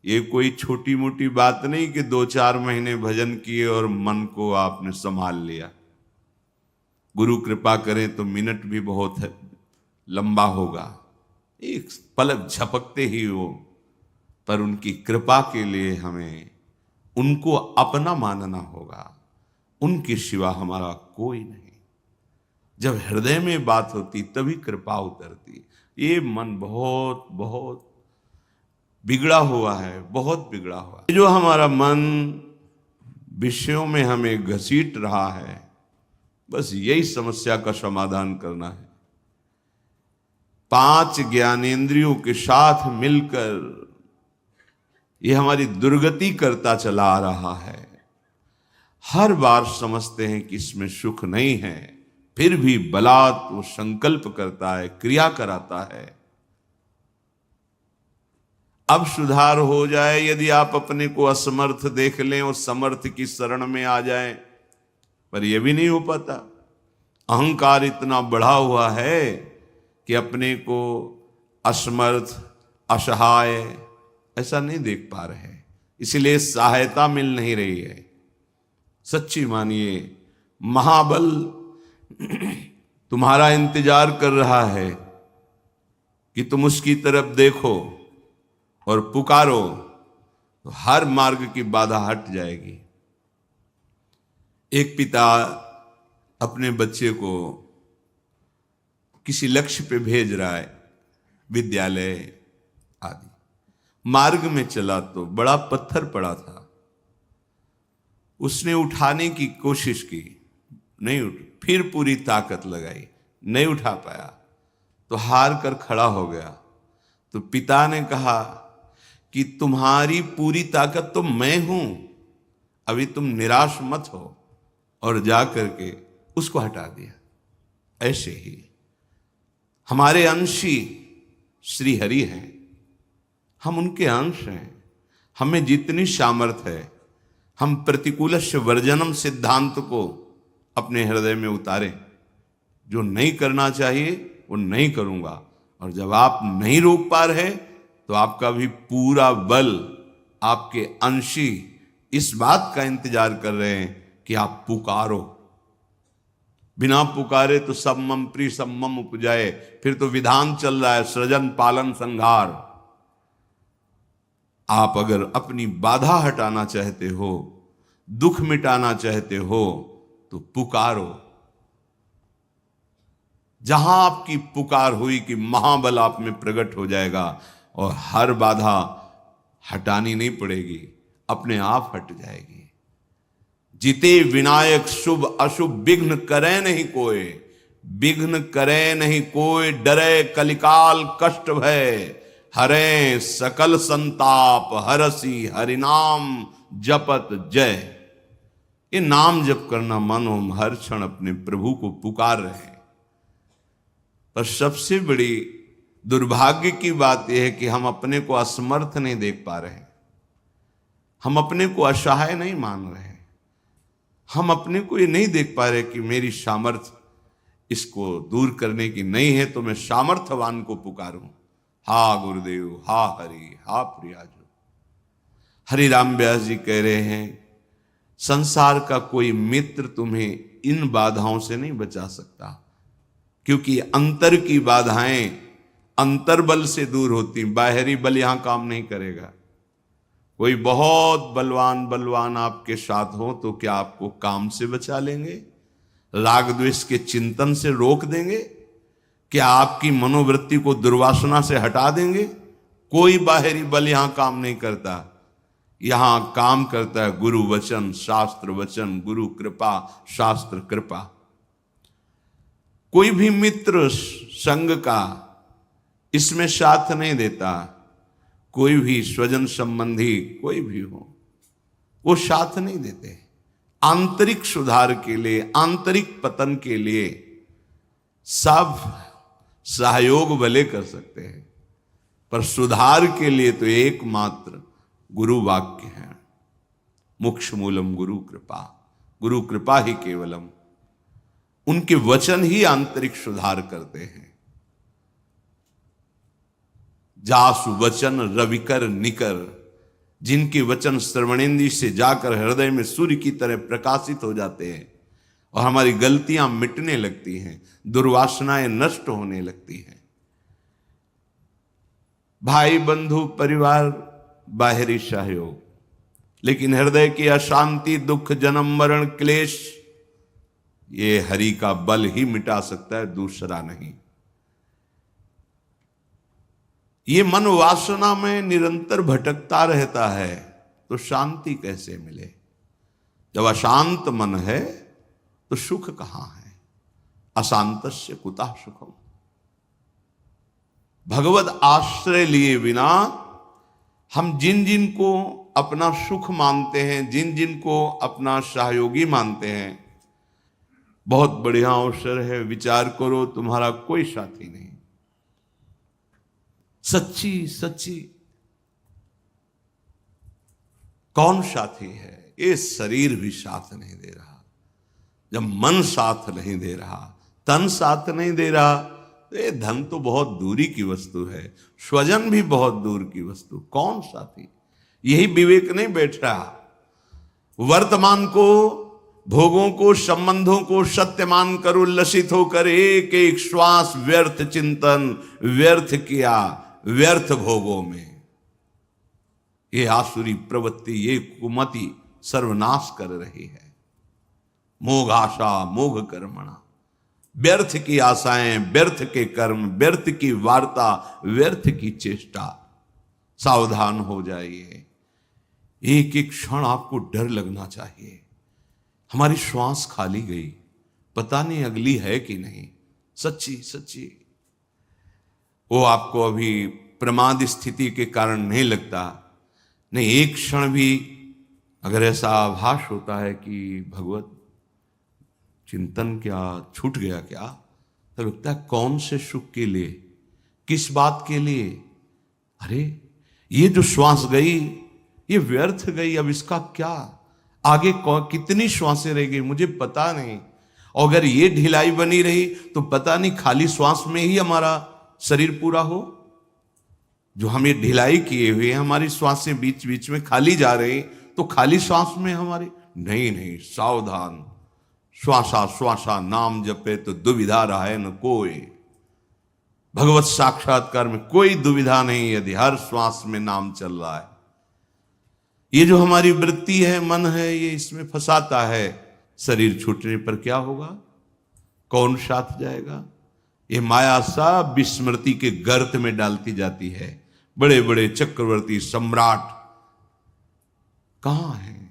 ये कोई छोटी मोटी बात नहीं कि 2-4 महीने भजन किए और मन को आपने संभाल लिया। गुरु कृपा करें तो मिनट भी बहुत है, लंबा होगा, एक पलक झपकते ही हो, पर उनकी कृपा के लिए हमें उनको अपना मानना होगा। उनके सिवा हमारा कोई नहीं। जब हृदय में बात होती तभी कृपा उतरती। ये मन बहुत बहुत बिगड़ा हुआ है, बहुत बिगड़ा हुआ है। जो हमारा मन विषयों में हमें घसीट रहा है, बस यही समस्या का समाधान करना है। 5 ज्ञानेंद्रियों के साथ मिलकर ये हमारी दुर्गति करता चला आ रहा है। हर बार समझते हैं कि इसमें सुख नहीं है, फिर भी बलात् वो संकल्प करता है, क्रिया कराता है। अब सुधार हो जाए, यदि आप अपने को असमर्थ देख लें और समर्थ की शरण में आ जाएं, पर यह भी नहीं हो पाता। अहंकार इतना बढ़ा हुआ है कि अपने को असमर्थ, असहाय ऐसा नहीं देख पा रहे, इसलिए सहायता मिल नहीं रही है। सच्ची मानिए, महाबल तुम्हारा इंतजार कर रहा है कि तुम उसकी तरफ देखो और पुकारो, तो हर मार्ग की बाधा हट जाएगी। एक पिता अपने बच्चे को किसी लक्ष्य पे भेज रहा है, विद्यालय आदि। मार्ग में चला तो बड़ा पत्थर पड़ा था, उसने उठाने की कोशिश की, नहीं उठ, फिर पूरी ताकत लगाई, नहीं उठा पाया, तो हार कर खड़ा हो गया। तो पिता ने कहा कि तुम्हारी पूरी ताकत तो मैं हूं, अभी तुम निराश मत हो, और जा करके उसको हटा दिया। ऐसे ही हमारे अंशी श्री हरि हैं, हम उनके अंश हैं। हमें जितनी सामर्थ्य है, हम प्रतिकूलस्य वर्जनम सिद्धांत को अपने हृदय में उतारें। जो नहीं करना चाहिए वो नहीं करूंगा, और जब आप नहीं रोक पा रहे तो आपका भी पूरा बल, आपके अंशी इस बात का इंतजार कर रहे हैं कि आप पुकारो। बिना पुकारे तो सब मम प्रिय सब मम उपजाए, फिर तो विधान चल रहा है, सृजन पालन संहार। आप अगर अपनी बाधा हटाना चाहते हो, दुख मिटाना चाहते हो, तो पुकारो। जहां आपकी पुकार हुई कि महाबल आप में प्रकट हो जाएगा, और हर बाधा हटानी नहीं पड़ेगी, अपने आप हट जाएगी। जिते विनायक शुभ अशुभ विघ्न करे नहीं कोई, विघ्न करे नहीं कोई, डरे कलिकाल कष्ट भय, हरे सकल संताप हरसी हरिनाम जपत जय। ये नाम जप करना मानो हम हर क्षण अपने प्रभु को पुकार रहे हैं। पर सबसे बड़ी दुर्भाग्य की बात यह है कि हम अपने को असमर्थ नहीं देख पा रहे, हम अपने को असहाय नहीं मान रहे, हम अपने को ये नहीं देख पा रहे कि मेरी सामर्थ्य इसको दूर करने की नहीं है, तो मैं सामर्थ्यवान को पुकारूं। हा गुरुदेव, हा हरि, हा प्रियाजो। हरिराम व्यास जी कह रहे हैं, संसार का कोई मित्र तुम्हें इन बाधाओं से नहीं बचा सकता, क्योंकि अंतर की बाधाएं अंतर्बल से दूर होती, बाहरी बल यहां काम नहीं करेगा। कोई बहुत बलवान आपके साथ हो तो क्या आपको काम से बचा लेंगे, राग द्वेष के चिंतन से रोक देंगे, क्या आपकी मनोवृत्ति को दुर्वासना से हटा देंगे? कोई बाहरी बल यहां काम नहीं करता। यहां काम करता है गुरु वचन, शास्त्र वचन, गुरु कृपा, शास्त्र कृपा। कोई भी मित्र संग का इसमें साथ नहीं देता, कोई भी स्वजन संबंधी कोई भी हो, वो साथ नहीं देते। आंतरिक सुधार के लिए, आंतरिक पतन के लिए सब सहयोग भले कर सकते हैं, पर सुधार के लिए तो एकमात्र गुरु वाक्य है। मोक्ष मूलम गुरु कृपा, गुरु कृपा ही केवलम। उनके वचन ही आंतरिक सुधार करते हैं। जासु वचन रविकर निकर, जिनके वचन श्रवणेंद्रिय से जाकर हृदय में सूर्य की तरह प्रकाशित हो जाते हैं और हमारी गलतियां मिटने लगती हैं, दुर्वासनाएं नष्ट होने लगती हैं। भाई बंधु परिवार बाहरी सहयोग, लेकिन हृदय की अशांति, दुख, जन्म मरण, क्लेश, ये हरि का बल ही मिटा सकता है, दूसरा नहीं। ये मन वासना में निरंतर भटकता रहता है तो शांति कैसे मिले? जब अशांत मन है तो सुख कहां है? अशांतस्य कुतः सुखम। भगवत आश्रय लिए बिना हम जिन जिन को अपना सुख मानते हैं, जिन जिन को अपना सहयोगी मानते हैं, बहुत बढ़िया अवसर है, विचार करो, तुम्हारा कोई साथी नहीं। सच्ची सच्ची कौन साथी है? ये शरीर भी साथ नहीं दे रहा। जब मन साथ नहीं दे रहा, तन साथ नहीं दे रहा, तो ये धन तो बहुत दूरी की वस्तु है, स्वजन भी बहुत दूर की वस्तु, कौन साथी? यही विवेक नहीं बैठ रहा। वर्तमान को, भोगों को, संबंधों को सत्य मानकर उल्लसित होकर एक एक श्वास व्यर्थ चिंतन, व्यर्थ किया, व्यर्थ भोगों में ये आसुरी प्रवृत्ति, ये कुमति सर्वनाश कर रही है। मोघ आशा मोघ कर्मणा, व्यर्थ की आशाएं, व्यर्थ के कर्म, व्यर्थ की वार्ता, व्यर्थ की चेष्टा। सावधान हो जाइए। एक एक क्षण आपको डर लगना चाहिए, हमारी श्वास खाली गई, पता नहीं अगली है कि नहीं। सच्ची सच्ची वो आपको अभी प्रमाद स्थिति के कारण नहीं लगता, नहीं, एक क्षण भी अगर ऐसा आभास होता है कि भगवत चिंतन क्या छूट गया क्या, तो लगता है कौन से सुख के लिए, किस बात के लिए? अरे ये जो श्वास गई ये व्यर्थ गई, अब इसका क्या? आगे कितनी श्वासें रह गई मुझे पता नहीं। और अगर ये ढिलाई बनी रही तो पता नहीं खाली श्वास में ही हमारा शरीर पूरा हो। जो हम ये ढिलाई किए हुए हमारी श्वासें बीच बीच में खाली जा रही, तो खाली श्वास में हमारी नहीं नहीं, सावधान। श्वासा श्वासा नाम जपे तो दुविधा रहा है न कोई। भगवत साक्षात्कार में कोई दुविधा नहीं यदि हर श्वास में नाम चल रहा है। ये जो हमारी वृत्ति है, मन है, ये इसमें फंसाता है। शरीर छूटने पर क्या होगा? कौन साथ जाएगा? ये माया सब विस्मृति के गर्त में डालती जाती है। बड़े बड़े चक्रवर्ती सम्राट कहां हैं?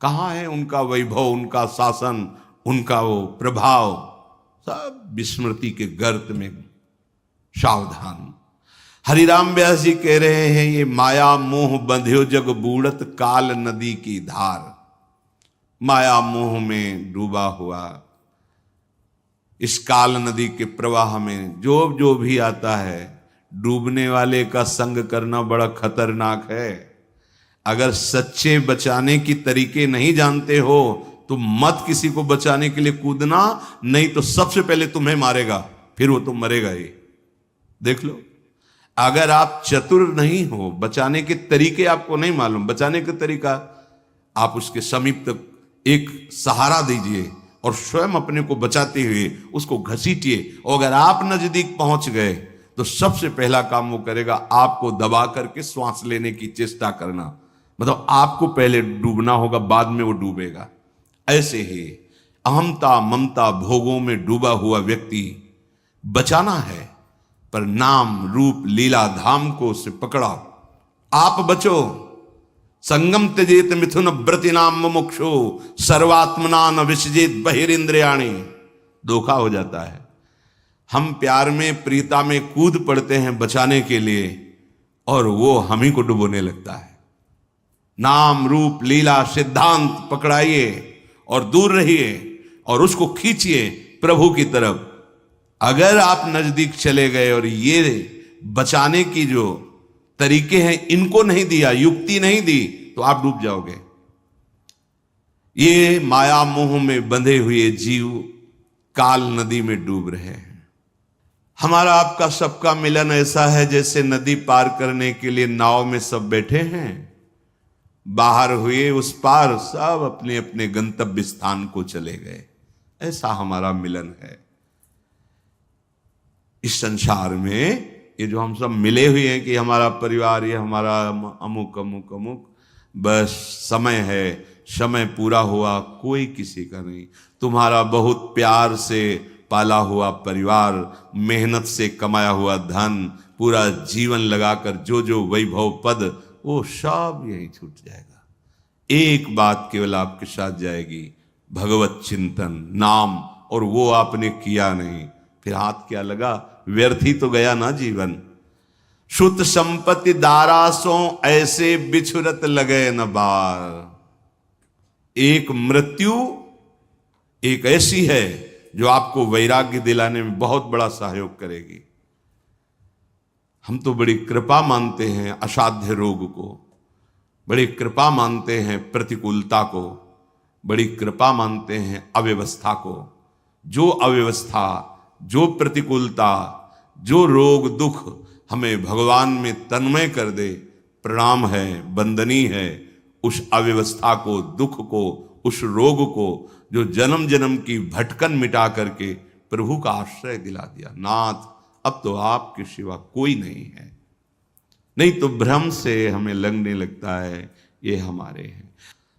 कहां है उनका वैभव, उनका शासन, उनका वो प्रभाव? सब विस्मृति के गर्त में। सावधान। हरिराम व्यास जी कह रहे हैं, ये माया मोह बंध्यो जग बूढ़त काल नदी की धार। माया मोह में डूबा हुआ इस काल नदी के प्रवाह में जो जो भी आता है, डूबने वाले का संग करना बड़ा खतरनाक है। अगर सच्चे बचाने की तरीके नहीं जानते हो तो मत किसी को बचाने के लिए कूदना, नहीं तो सबसे पहले तुम्हें मारेगा, फिर वो तुम मरेगा ही। देख लो, अगर आप चतुर नहीं हो, बचाने के तरीके आपको नहीं मालूम, बचाने का तरीका आप उसके समीप तक एक सहारा दीजिए और स्वयं अपने को बचाते हुए उसको घसीटिए। और अगर आप नजदीक पहुंच गए तो सबसे पहला काम वो करेगा, आपको दबा करके श्वास लेने की चेष्टा करना। मतलब आपको पहले डूबना होगा, बाद में वो डूबेगा। ऐसे ही अहमता ममता भोगों में डूबा हुआ व्यक्ति बचाना है, पर नाम रूप लीला धाम को उसे पकड़ा। आप बचो। संगम त्यजेत मिथुन व्रति नाम मुमुक्षु सर्वात्मना न विसजेत बहिरिंद्रियाणि। धोखा हो जाता है। हम प्यार में, प्रीता में कूद पड़ते हैं बचाने के लिए, और वो हम ही को डुबोने लगता है। नाम रूप लीला सिद्धांत पकड़ाइए और दूर रहिए और उसको खींचिए प्रभु की तरफ। अगर आप नजदीक चले गए और ये बचाने की जो तरीके हैं इनको नहीं दिया, युक्ति नहीं दी, तो आप डूब जाओगे। ये माया मोह में बंधे हुए जीव काल नदी में डूब रहे हैं। हमारा आपका सबका मिलन ऐसा है जैसे नदी पार करने के लिए नाव में सब बैठे हैं बाहर हुए उस पार, सब अपने अपने गंतव्य स्थान को चले गए। ऐसा हमारा मिलन है। इस संसार में ये जो हम सब मिले हुए हैं कि हमारा परिवार, ये हमारा अमुक अमुक अमुक, बस समय है, समय पूरा हुआ, कोई किसी का नहीं। तुम्हारा बहुत प्यार से पाला हुआ परिवार, मेहनत से कमाया हुआ धन, पूरा जीवन लगाकर जो जो वैभव पद, वो सब यहीं छूट जाएगा। एक बात केवल आपके साथ जाएगी, भगवत चिंतन, नाम, और वो आपने किया नहीं, फिर हाथ क्या लगा, व्यर्थ ही तो गया ना जीवन। शुद्ध संपत्ति दारासों ऐसे बिछुरत लगे न बार। एक मृत्यु एक ऐसी है जो आपको वैराग्य दिलाने में बहुत बड़ा सहयोग करेगी। हम तो बड़ी कृपा मानते हैं असाध्य रोग को, बड़ी कृपा मानते हैं प्रतिकूलता को, बड़ी कृपा मानते हैं अव्यवस्था को। जो अव्यवस्था, जो प्रतिकूलता, जो रोग दुख हमें भगवान में तन्मय कर दे, प्रणाम है, वंदनीय है। उस अव्यवस्था को, दुख को, उस रोग को, जो जन्म जन्म की भटकन मिटा करके प्रभु का आश्रय दिला दिया। नाथ, अब तो आपके सिवा कोई नहीं है। नहीं तो भ्रम से हमें लगने लगता है ये हमारे हैं।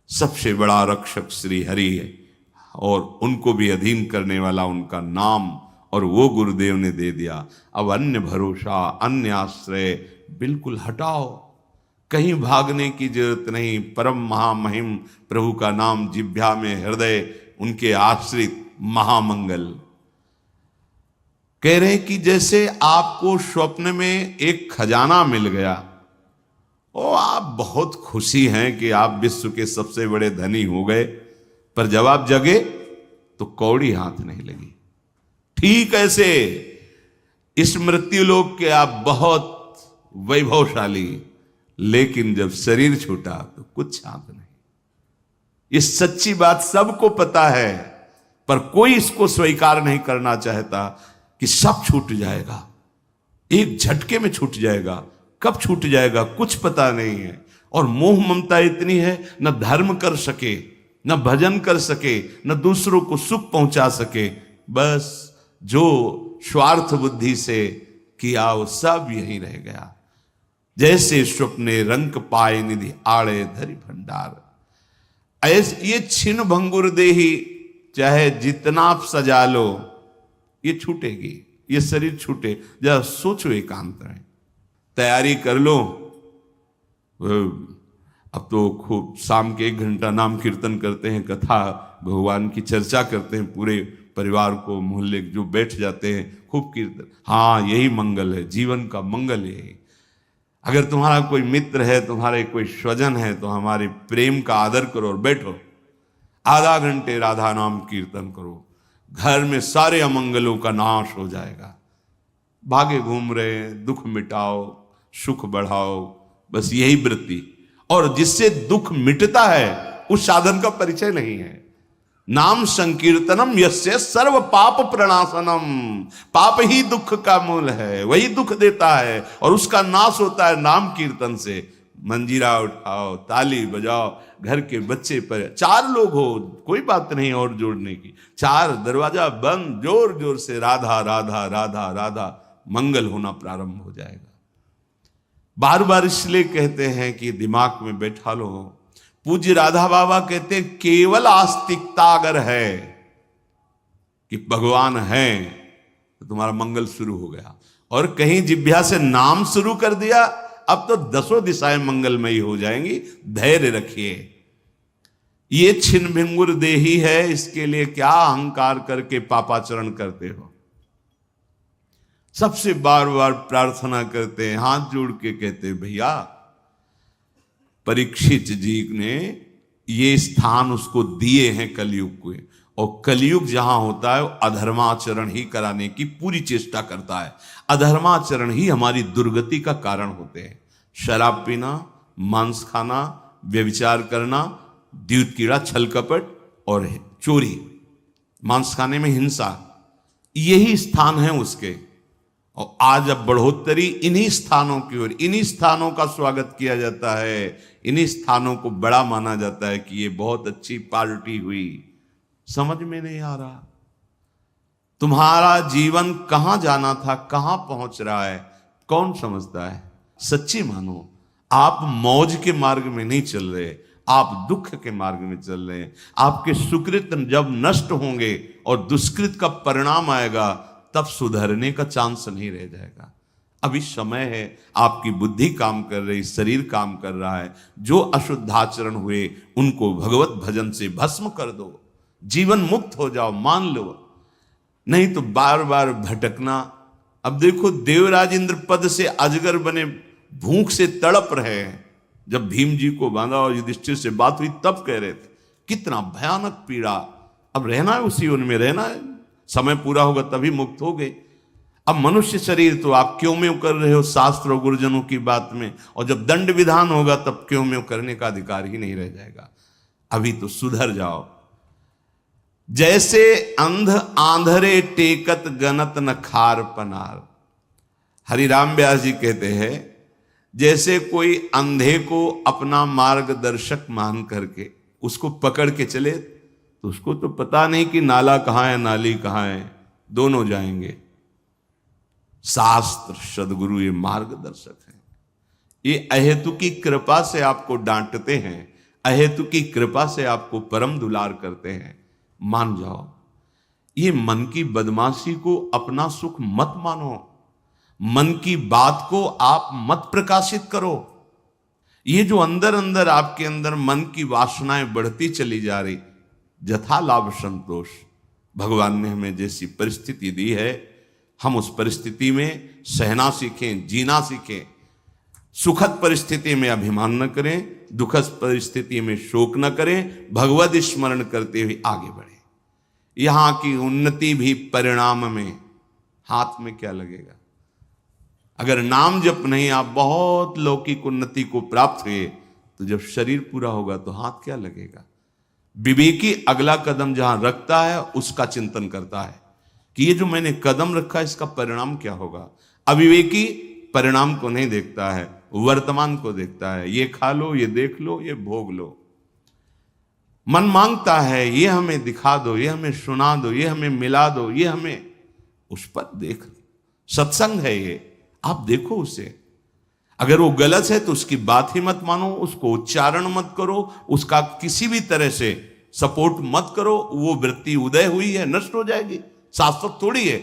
सबसे बड़ा रक्षक श्री हरि है, और उनको भी अधीन करने वाला उनका नाम, और वो गुरुदेव ने दे दिया। अब अन्य भरोसा, अन्य आश्रय बिल्कुल हटाओ, कहीं भागने की जरूरत नहीं। परम महामहिम प्रभु का नाम जिह्वा में, हृदय उनके आश्रित, महामंगल। कह रहे कि जैसे आपको स्वप्न में एक खजाना मिल गया, ओ आप बहुत खुशी हैं कि आप विश्व के सबसे बड़े धनी हो गए, पर जब आप जगे तो कौड़ी हाथ नहीं लगी। ठीक ऐसे इस मृत्यु लोक के आप बहुत वैभवशाली, लेकिन जब शरीर छूटा तो कुछ हाथ नहीं। ये सच्ची बात सबको पता है, पर कोई इसको स्वीकार नहीं करना चाहता कि सब छूट जाएगा, एक झटके में छूट जाएगा। कब छूट जाएगा कुछ पता नहीं है। और मोह ममता इतनी है, न धर्म कर सके, न भजन कर सके, न दूसरों को सुख पहुंचा सके। बस जो स्वार्थ बुद्धि से किया वो सब यहीं रह गया। जैसे स्वप्ने रंक पाए निधि आड़े धरि भंडार, ऐसे ये छिन्न भंगुर देही, चाहे जितना आप सजा लो ये छूटेगी, ये शरीर छूटे। जरा सोचो, एकांत में तैयारी कर लो। अब तो खूब शाम के 1 घंटा नाम कीर्तन करते हैं, कथा भगवान की चर्चा करते हैं, पूरे परिवार को, मोहल्ले जो बैठ जाते हैं, खूब कीर्तन। हाँ, यही मंगल है, जीवन का मंगल यही। अगर तुम्हारा कोई मित्र है, तुम्हारे कोई स्वजन है, तो हमारे प्रेम का आदर करो और बैठो, आधा घंटे राधा नाम कीर्तन करो, घर में सारे अमंगलों का नाश हो जाएगा। भागे घूम रहे, दुख मिटाओ, सुख बढ़ाओ, बस यही वृत्ति। और जिससे दुख मिटता है उस साधन का परिचय नहीं है। नाम संकीर्तनम यस्य सर्व पाप प्रणाशनम, पाप ही दुख का मूल है, वही दुख देता है, और उसका नाश होता है नाम कीर्तन से। मंजीरा उठाओ, ताली बजाओ, घर के बच्चे पर, 4 लोग हो, कोई बात नहीं और जोड़ने की, 4 दरवाजा बंद, जोर जोर से राधा राधा राधा राधा, मंगल होना प्रारंभ हो जाएगा। बार बार इसलिए कहते हैं कि दिमाग में बैठा लो। पूज्य राधा बाबा कहते हैं केवल आस्तिकता अगर है कि भगवान है तो तुम्हारा मंगल शुरू हो गया। और कहीं जिह्वा से नाम शुरू कर दिया, अब तो 10 दिशाएं मंगलमयी हो जाएंगी। धैर्य रखिए। ये छिन्न भिंगुर देही है, इसके लिए क्या अहंकार करके पापाचरण करते हो। सबसे बार बार प्रार्थना करते हैं, हाथ जोड़ के कहते हैं, भैया परीक्षित जी ने ये स्थान उसको दिए हैं कलयुग को, और कलयुग जहां होता है वो अधर्माचरण ही कराने की पूरी चेष्टा करता है। अधर्माचरण ही हमारी दुर्गति का कारण होते हैं। शराब पीना, मांस खाना, व्यभिचार करना, द्यूत कीड़ा, छल कपट और चोरी, मांस खाने में हिंसा, यही स्थान है उसके। और आज अब बढ़ोतरी इन्हीं स्थानों की ओर, इन्हीं स्थानों का स्वागत किया जाता है, इन्हीं स्थानों को बड़ा माना जाता है कि ये बहुत अच्छी पार्टी हुई। समझ में नहीं आ रहा तुम्हारा जीवन कहां जाना था, कहां पहुंच रहा है, कौन समझता है? सच्ची मानो, आप मौज के मार्ग में नहीं चल रहे, आप दुख के मार्ग में चल रहे हैं। आपके सुकृत जब नष्ट होंगे और दुष्कृत का परिणाम आएगा, तब सुधरने का चांस नहीं रह जाएगा। अभी समय है, आपकी बुद्धि काम कर रही, शरीर काम कर रहा है। जो अशुद्धाचरण हुए उनको भगवत भजन से भस्म कर दो, जीवन मुक्त हो जाओ, मान लो। नहीं तो बार बार भटकना। अब देखो, देवराज इंद्र पद से अजगर बने भूख से तड़प रहे हैं। जब भीम जी को बांधा और युधिष्ठिर से बात हुई तब कह रहे थे कितना भयानक पीड़ा। अब रहना है उसी उनमें रहना है, समय पूरा होगा तभी मुक्त हो गए। अब मनुष्य शरीर तो आप क्यों में कर रहे हो शास्त्र और गुरुजनों की बात में, और जब दंड विधान होगा तब क्यों में करने का अधिकार ही नहीं रह जाएगा। अभी तो सुधर जाओ। जैसे अंध आंधरे टेकत गनत न खार पनार। हरिराम व्यास जी कहते हैं, जैसे कोई अंधे को अपना मार्गदर्शक मान करके उसको पकड़ के चले, तो उसको तो पता नहीं कि नाला कहां है नाली कहां है, दोनों जाएंगे। शास्त्र सदगुरु ये मार्गदर्शक है। ये अहेतु की कृपा से आपको डांटते हैं, अहेतु की कृपा से आपको परम दुलार करते हैं। मान जाओ। ये मन की बदमाशी को अपना सुख मत मानो, मन की बात को आप मत प्रकाशित करो। ये जो अंदर अंदर आपके अंदर मन की वासनाएं बढ़ती चली जा रही, जथा लाभ संतोष, भगवान ने हमें जैसी परिस्थिति दी है, हम उस परिस्थिति में सहना सीखें, जीना सीखें। सुखद परिस्थिति में अभिमान न करें, दुखद परिस्थिति में शोक न करें, भगवत स्मरण करते हुए आगे बढ़े। यहां की उन्नति भी परिणाम में, हाथ में क्या लगेगा? अगर नाम जप नहीं, आप बहुत लौकिक उन्नति को प्राप्त हुए, तो जब शरीर पूरा होगा तो हाथ क्या लगेगा? विवेकी अगला कदम जहां रखता है उसका चिंतन करता है कि ये जो मैंने कदम रखा इसका परिणाम क्या होगा। अविवेकी परिणाम को नहीं देखता है, वर्तमान को देखता है। ये खा लो, ये देख लो, ये भोग लो। मन मांगता है ये हमें दिखा दो, ये हमें सुना दो, ये हमें मिला दो, ये हमें, उस पर देख। सत्संग है ये, आप देखो उसे। अगर वो गलत है तो उसकी बात ही मत मानो, उसको उच्चारण मत करो, उसका किसी भी तरह से सपोर्ट मत करो। वो वृत्ति उदय हुई है, नष्ट हो जाएगी, शाश्वत थोड़ी है।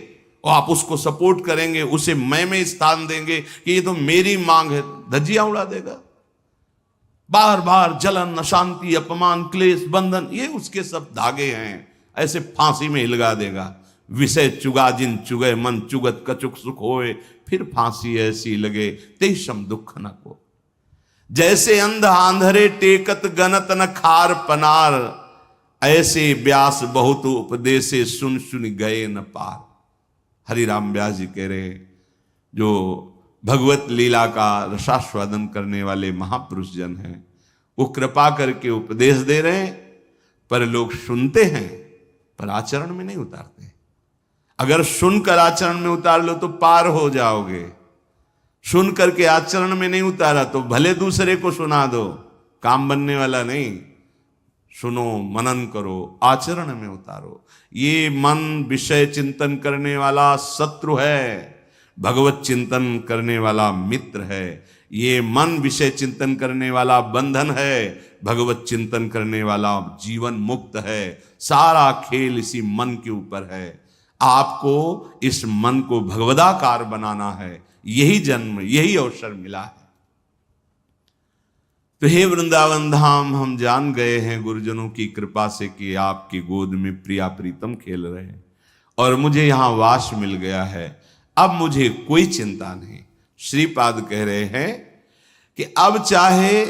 और आप उसको सपोर्ट करेंगे, उसे मैं में स्थान देंगे कि ये तो मेरी मांग है, धज्जियां उड़ा देगा। बार बार जलन, अशांति, अपमान, क्लेश, बंधन, ये उसके सब धागे हैं, ऐसे फांसी में हिलगा देगा। विषय चुगा जिन चुगे मन चुगत कचुक सुख होए, फिर फांसी ऐसी लगे तेषम दुख न को। जैसे अंध आंधरे टेकत गनत न खार पनार, ऐसे व्यास बहुत उपदेशे सुन सुन गए न पार। हरिराम व्यास जी कह रहे, जो भगवत लीला का रसास्वादन करने वाले महापुरुष जन हैं, वो कृपा करके उपदेश दे रहे हैं, पर लोग सुनते हैं पर आचरण में नहीं उतारते। अगर सुनकर आचरण में उतार लो तो पार हो जाओगे। सुन करके आचरण में नहीं उतारा तो भले दूसरे को सुना दो, काम बनने वाला नहीं। सुनो, मनन करो, आचरण में उतारो। ये मन विषय चिंतन करने वाला शत्रु है, भगवत चिंतन करने वाला मित्र है। ये मन विषय चिंतन करने वाला बंधन है, भगवत चिंतन करने वाला जीवन मुक्त है। सारा खेल इसी मन के ऊपर है। आपको इस मन को भगवदाकार बनाना है, यही जन्म, यही अवसर मिला है। तो हे वृंदावन धाम, हम जान गए हैं गुरुजनों की कृपा से कि आपकी गोद में प्रिया प्रीतम खेल रहे हैं और मुझे यहां वास मिल गया है। अब मुझे कोई चिंता नहीं। श्रीपाद कह रहे हैं कि अब चाहे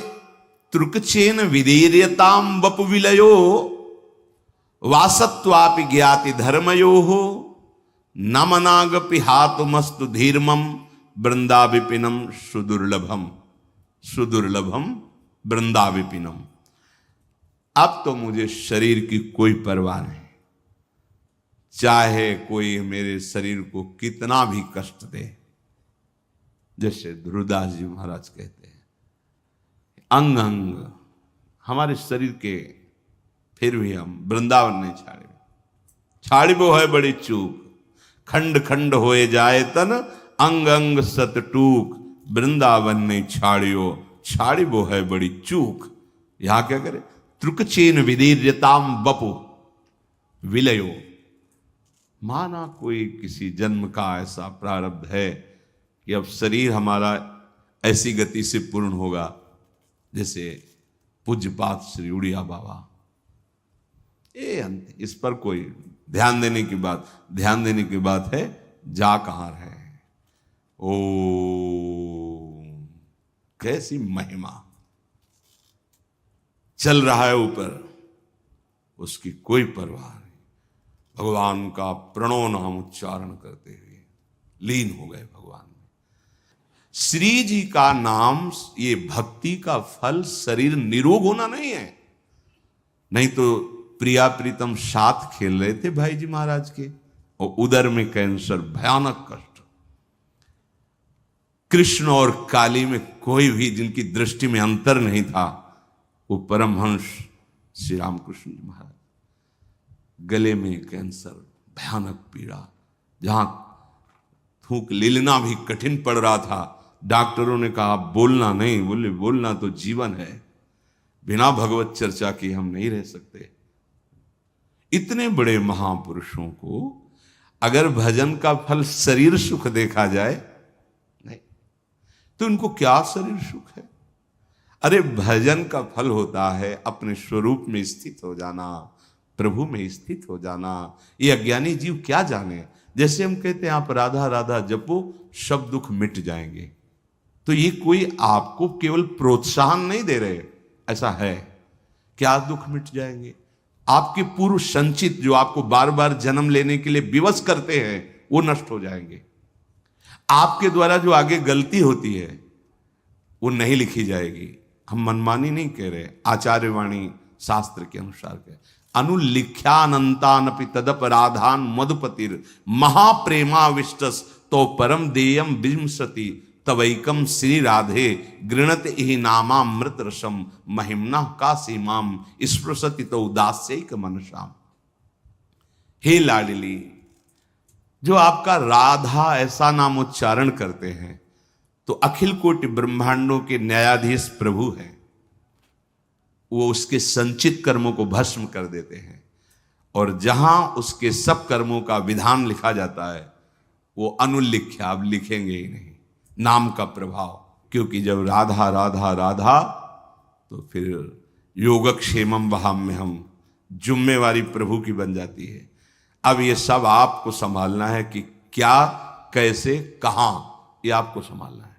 त्रुकचेन विदीर्यताम वपु विलयो वासत्वापि ज्ञाति धर्मयो हो, नमनागपि हातुमस्तु धीर्मम वृंदाविपिनम सुदुर्लभम, सुदुर्लभम वृंदाविपिनम। अब तो मुझे शरीर की कोई परवाह नहीं, चाहे कोई मेरे शरीर को कितना भी कष्ट दे। जैसे ध्रुवदास जी महाराज कहते हैं, अंग अंग हमारे शरीर के, फिर भी हम वृंदावन नहीं छाड़े। छाड़िबो है बड़ी चूक, खंड खंड होए जाए तन, अंग अंग सत टूक, वृंदावन नहीं छाड़ियो, छाड़िबो है बड़ी चूक। यहां क्या करे, त्रुकचेन विदीर्यताम बपु विलयो। माना कोई किसी जन्म का ऐसा प्रारब्ध है कि अब शरीर हमारा ऐसी गति से पूर्ण होगा, जैसे पूज्यपात श्री उड़िया बाबा, ये अंत, इस पर कोई ध्यान देने की बात है, जा कहां रहे। ओ कैसी महिमा, चल रहा है ऊपर, उसकी कोई परवाह नहीं, भगवान का प्रणव नाम उच्चारण करते हुए लीन हो गए भगवान में। श्री जी का नाम, ये भक्ति का फल शरीर निरोग होना नहीं है। नहीं तो प्रिया प्रीतम साथ खेल रहे थे भाई जी महाराज के, और उदर में कैंसर, भयानक कष्ट। कृष्ण और काली में कोई भी जिनकी दृष्टि में अंतर नहीं था, वो परमहंस श्री रामकृष्ण जी महाराज। गले में कैंसर, भयानक पीड़ा, जहां थूक लेना भी कठिन पड़ रहा था। डॉक्टरों ने कहा बोलना नहीं, बोले बोलना तो जीवन है, बिना भगवत चर्चा के हम नहीं रह सकते। इतने बड़े महापुरुषों को अगर भजन का फल शरीर सुख देखा जाए, नहीं तो उनको क्या शरीर सुख है। अरे भजन का फल होता है अपने स्वरूप में स्थित हो जाना, प्रभु में स्थित हो जाना। ये अज्ञानी जीव क्या जाने। जैसे हम कहते हैं आप राधा राधा जपो, सब दुख मिट जाएंगे, तो ये कोई आपको केवल प्रोत्साहन नहीं दे रहे, ऐसा है क्या दुख मिट जाएंगे। आपके पूर्व संचित जो आपको बार बार जन्म लेने के लिए विवश करते हैं, वो नष्ट हो जाएंगे। आपके द्वारा जो आगे गलती होती है वो नहीं लिखी जाएगी। हम मनमानी नहीं कह रहे, आचार्यवाणी शास्त्र के अनुसार कह, अनुलिख्यानंतानपि तदपराधान मधुपतिर महाप्रेमाविष्टस तो परम देयम विंसति तवैकम श्री राधे गृणत ही नामामृत रसम महिमना का सीमाम स्पृशति तो उदास्यैक मनसाम। हे लाडली, जो आपका राधा ऐसा नाम उच्चारण करते हैं तो अखिल कोटि ब्रह्मांडों के न्यायाधीश प्रभु हैं, वो उसके संचित कर्मों को भस्म कर देते हैं। और जहां उसके सब कर्मों का विधान लिखा जाता है वो अनुलिख्या, अब लिखेंगे ही नहीं, नाम का प्रभाव। क्योंकि जब राधा राधा राधा तो फिर योगक्षेमम वहां में हम जुम्मेवारी प्रभु की बन जाती है। अब ये सब आपको संभालना है कि क्या, कैसे, कहां, ये आपको संभालना है।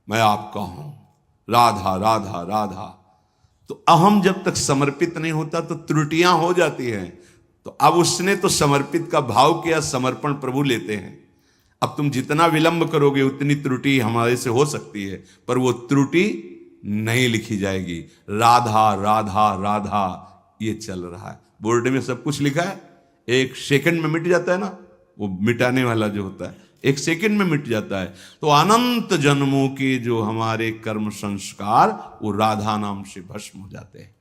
मैं आपका हूं, राधा राधा राधा। तो अहम जब तक समर्पित नहीं होता तो त्रुटियां हो जाती हैं। तो अब उसने तो समर्पित का भाव किया, समर्पण प्रभु लेते हैं। अब तुम जितना विलंब करोगे उतनी त्रुटि हमारे से हो सकती है, पर वो त्रुटि नहीं लिखी जाएगी। राधा राधा राधा ये चल रहा है, बोर्ड में सब कुछ लिखा है, एक सेकंड में मिट जाता है ना, वो मिटाने वाला जो होता है एक सेकंड में मिट जाता है। तो अनंत जन्मों के जो हमारे कर्म संस्कार वो राधा नाम से भस्म हो जाते हैं।